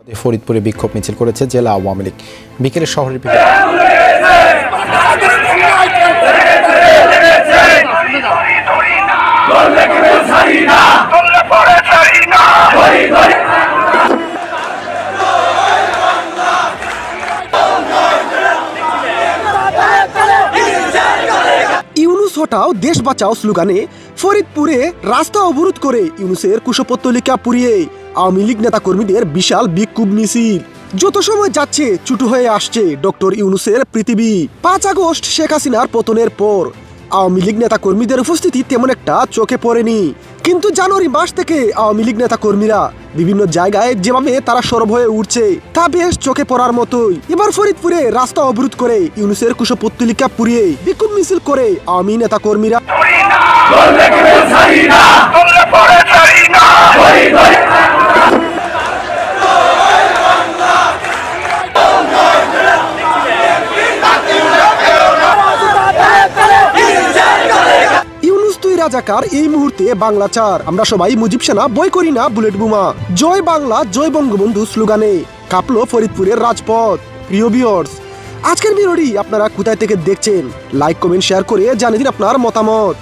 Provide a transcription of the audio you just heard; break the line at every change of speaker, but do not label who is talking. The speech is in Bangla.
ফরিদপুরে বিক্ষোভ মিছিল করেছে জেলা আওয়ামী লীগ। বিকেলে শহরের
ইউনুস হটাও দেশ বাঁচাও স্লোগানে ফরিদপুরে রাস্তা অবরোধ করে ইউনুসের কুশপুত্তলিকা পুড়িয়ে আওয়ামী লীগ নেতা কর্মীদের বিশাল বিক্ষোভ মিছিল। যত সময় যাচ্ছে ছোট হয়ে আসছে ডক্টর ইউনুসের পৃথিবী। 5 আগস্ট শেখ হাসিনার পতনের পর আওয়ামী লীগ নেতা কর্মীদের উপস্থিতি তেমন একটা চোখে পড়েনি, কিন্তু জানুয়ারি মাস থেকে আওয়ামী লীগ নেতা কর্মীরা বিভিন্ন জায়গায় যেভাবে তারা সরব হয়ে উঠছে তা বেশ চোখে পড়ার মতোই। এবার ফরিদপুরে রাস্তা অবরোধ করে ইউনুসের কুশপুত্তলিকা পুড়িয়ে বিক্ষোভ মিছিল করে আওয়ামী নেতা কর্মীরা। রাজাকার এই মুহূর্তে বাংলা চার, আমরা সবাই মুজিব সেনা বই করি না বুলেট বোমা, জয় বাংলা জয় বঙ্গবন্ধু স্লোগানে কাঁপলো ফরিদপুরের রাজপথ। প্রিয় ভিউয়ার্স, আজকের ভিডিওটি আপনারা কোথায় থেকে দেখছেন লাইক কমেন্ট শেয়ার করে জানিয়ে দিন আপনার মতামত।